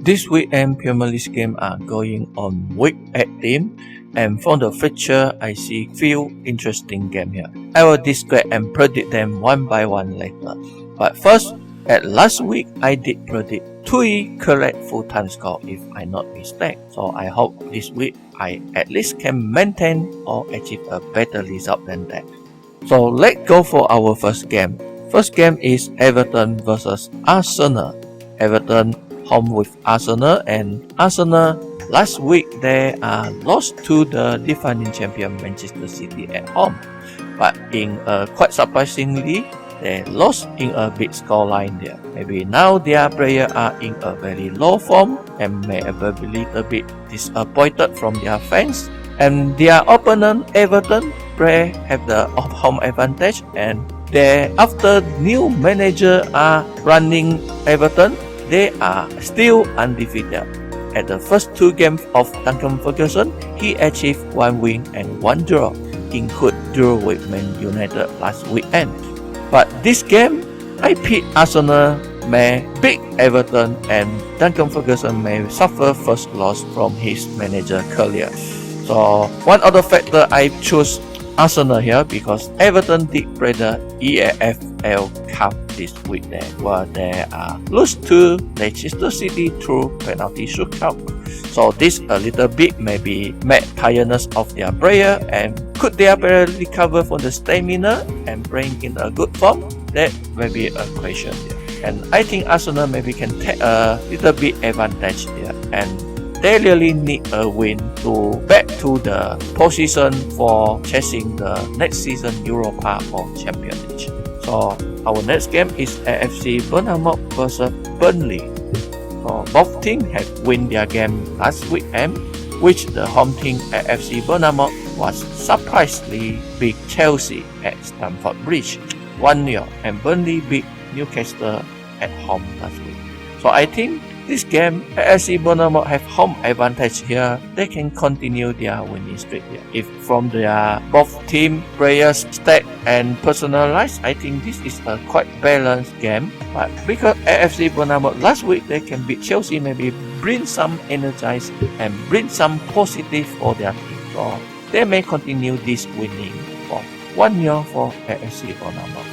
This weekend Premier League games are going on week 18, and from the fixture I see few interesting games here. I will describe and predict them one by one later. But first, at last week I did predict 3 correct full-time score if I'm not mistaken. So I hope this week I at least can maintain or achieve a better result than that. So let's go for our first game. First game is Everton versus Arsenal. Everton home with Arsenal, and Arsenal last week they lost to the defending champion Manchester City at home. But in quite surprisingly, they lost in a big scoreline there. Maybe now their players are in a very low form and may have a little bit disappointed from their fans. And their opponent Everton play have the home advantage, and they after new manager are running Everton, they are still undefeated. At the first 2 games of Duncan Ferguson, he achieved 1 win and 1 draw, including draw with Man United last weekend. But this game, I pick Arsenal may beat Everton, and Duncan Ferguson may suffer first loss from his manager career. So one other factor I choose Arsenal here because Everton did play the EFL Cup this weekend where they lose to Leicester City through penalty shootout. So this a little bit maybe make tiredness of their player, and could their player recover from the stamina and playing in a good form? That may be a question here. And I think Arsenal maybe can take a little bit advantage here, and they really need a win to back to the position for chasing the next season Europa or Champions League. So our next game is AFC Bournemouth versus Burnley. So both teams have won their game last weekend, which the home team AFC Bournemouth was surprisingly beat Chelsea at Stamford Bridge 1-0, and Burnley beat Newcastle at home last week. So I think this game, AFC Bournemouth have home advantage here. They can continue their winning streak here. If from their both team players stat and personalized, I think this is a quite balanced game. But because AFC Bournemouth last week they can beat Chelsea, maybe bring some energize and bring some positive for their team. So they may continue this winning for 1-0 for AFC Bournemouth.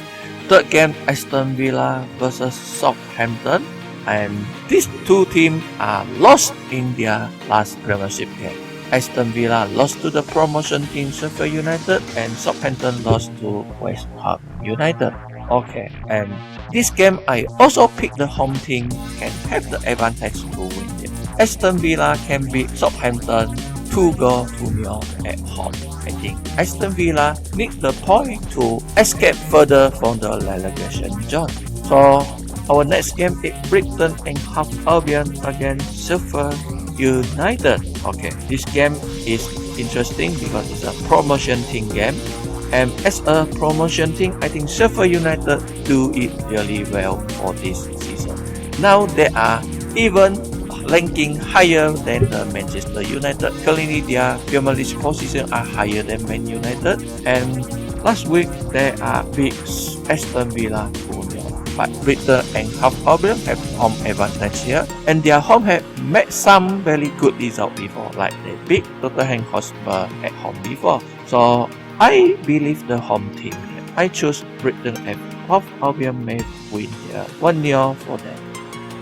Third game, Aston Villa versus Southampton. And these 2 teams are lost in their last Premiership game. Aston Villa lost to the promotion team Sheffield United, and Southampton lost to West Ham United. Okay, and this game I also pick the home team can have the advantage to win it. Aston Villa can beat Southampton 2-0 at home. I think Aston Villa need the point to escape further from the relegation zone. So our next game is Brighton and Hove Albion against Sheffield United. Okay, this game is interesting because it's a promotion team game, and as a promotion team, I think Sheffield United do it really well for this season. Now they are even ranking higher than the Manchester United. Currently their Premier League position are higher than Man United, and last week they are beat Aston Villa 2-0. But Brighton and Hove Albion have home advantage here, and their home have made some very good results before, like they beat Tottenham Hotspurs at home before. So I believe the home team here. I choose Brighton and Hove Albion may win here 1-0 for them.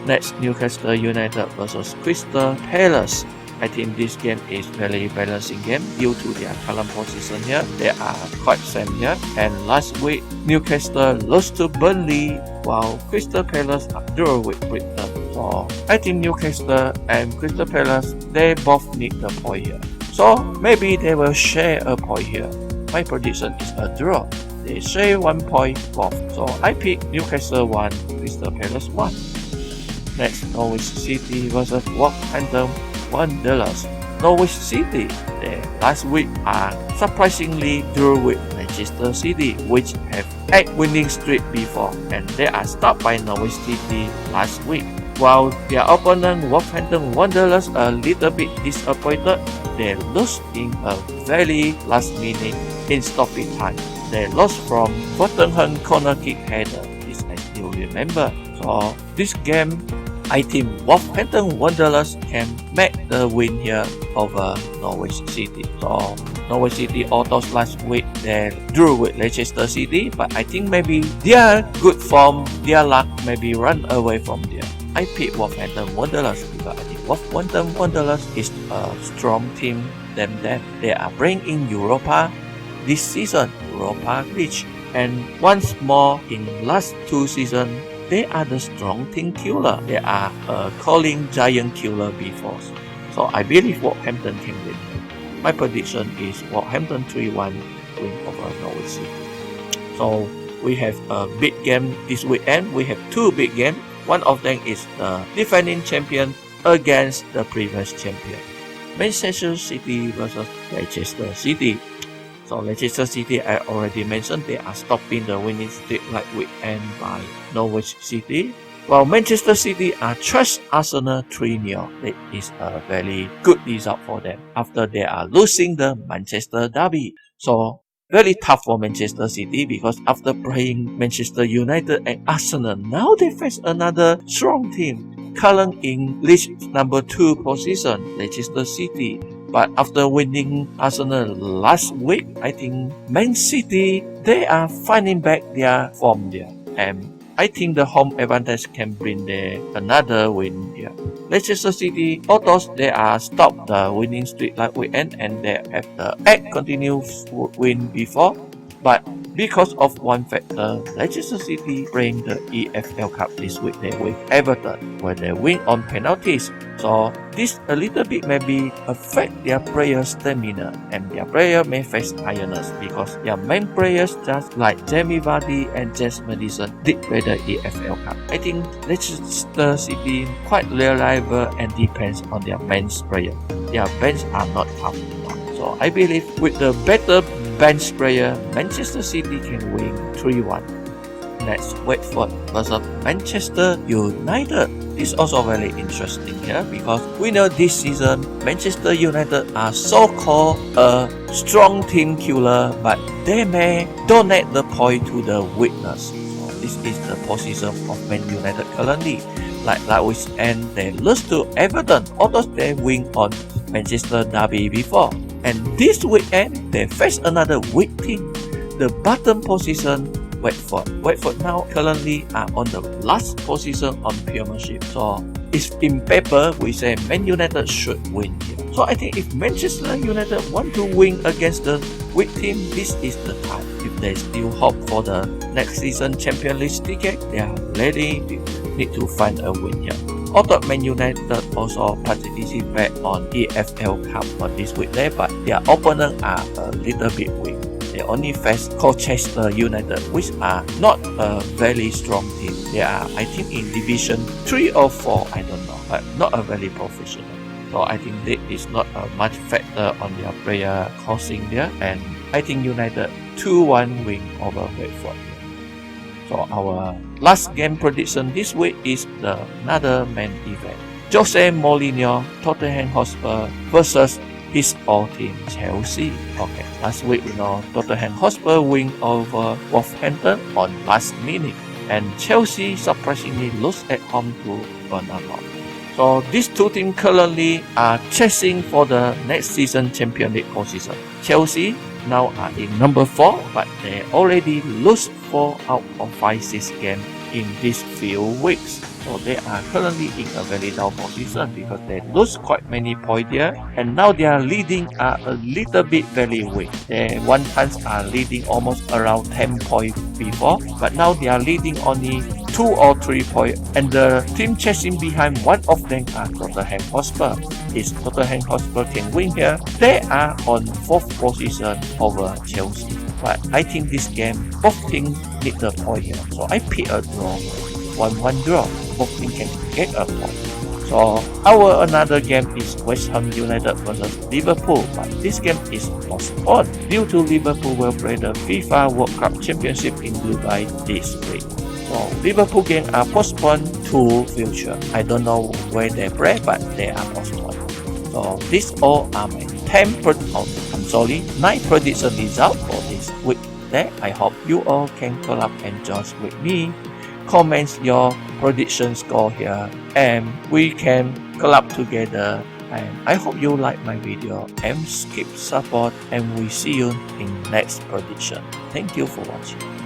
Next, Newcastle United versus Crystal Palace. I think this game is very balancing game due to their current position here. They are quite same here. And last week, Newcastle lost to Burnley, while Crystal Palace drew with Brighton. So I think Newcastle and Crystal Palace, they both need the point here. So maybe they will share a point here. My prediction is a draw. They share 1 point both. So I pick Newcastle 1, Crystal Palace 1. Next, Norwich City versus Wolverhampton Wanderers. Norwich City, they last week are surprisingly drew with Leicester City, which have 8 winning streak before, and they are stopped by Norwich City last week. While their opponent Wolverhampton Wanderers a little bit disappointed, they lost in a very last minute in stoppage time. They lost from Tottenham corner kick header. This I still remember. So this game I think Wolverhampton Wanderers can make the win here over Norwich City. So Norwich City autos last week they drew with Leicester City, but I think maybe their good form, their luck maybe run away from there. I pick Wolverhampton Wanderers because I think Wolverhampton Wanderers is a strong team than them. They are playing in Europa this season, Europa League, and once more in last 2 seasons. They are the strong team killer. They are calling giant killer before. So I believe Wolverhampton can win. My prediction is Wolverhampton 3-1 win over Norwich City. So we have a big game this weekend. We have 2 big games. One of them is the defending champion against the previous champion. Manchester City versus Leicester City. So Leicester City, I already mentioned, they are stopping the winning streak like weekend by Norwich City. While Manchester City are trashed Arsenal 3-0. It is a very good result for them after they are losing the Manchester derby. So very tough for Manchester City because after playing Manchester United and Arsenal, now they face another strong team, current in league number 2 position, Leicester City. But after winning Arsenal last week, I think Man City, they are finding back their form there. And I think the home advantage can bring them another win here. Leicester City, autos, they are stopped the winning streak like weekend and they have the 8 continuous win before. But because of one factor, Leicester City playing the EFL Cup this week they with Everton, where they win on penalties. So this a little bit maybe affect their players' stamina and their player may face tiredness because their main players just like Jamie Vardy and James Maddison did play the EFL Cup. I think Leicester City quite reliable and depends on their main player. Their bench are not tough enough. So I believe with the better bench player, Manchester City can win 3-1. Next, Watford versus Manchester United. This is also very interesting here because we know this season Manchester United are so-called a strong team killer, but they may donate the point to the weakness. So this is the position of Man United currently. Like last weekend, they lost to Everton, although they win on Manchester derby before. And this weekend, they face another weak team, the bottom position, Watford. Watford now currently are on the last position on Premiership. So if in paper, we say Man United should win here. So I think if Manchester United want to win against the weak team, this is the time. If they still hope for the next season Champions League ticket, they are ready to need to find a win here. Although Man United also participate on EFL Cup on this weekday, but their opponents are a little bit weak. They only face Colchester United, which are not a very strong team. They are, I think, in Division 3 or 4, I don't know, but not a very professional. So I think that is not a much factor on their player causing there, and I think United 2-1 win over Watford. So our last game prediction this week is another main event. Jose Mourinho, Tottenham Hotspur versus his old team, Chelsea. Okay, last week we know Tottenham Hotspur win over Wolverhampton on last minute, and Chelsea surprisingly lost at home to Bournemouth. So these two teams currently are chasing for the next season Champions League position. Chelsea now are in number 4, but they already lost 4 out of 5-6 games in these few weeks. So they are currently in a very down position because they lose quite many points there, and now their leading are a little bit very weak. They one times are leading almost around 10 points before, but now they are leading only 2 or 3 points, and the team chasing behind one of them are Tottenham Hotspur. If Tottenham Hotspur can win here, they are on 4th position over Chelsea. But I think this game, both teams need the point here. So I pick a draw, 1-1 draw. Both teams can get a point. So our another game is West Ham United versus Liverpool, but this game is postponed due to Liverpool will play the FIFA World Cup Championship in Dubai this week. So Liverpool game are postponed to future. I don't know where they play, but they are postponed. So these all are my 9 prediction results for this week. I hope you all can collab and join with me. comment your prediction score here, and we can collab together. And I hope you like my video and keep support, and we see you in next prediction. Thank you for watching.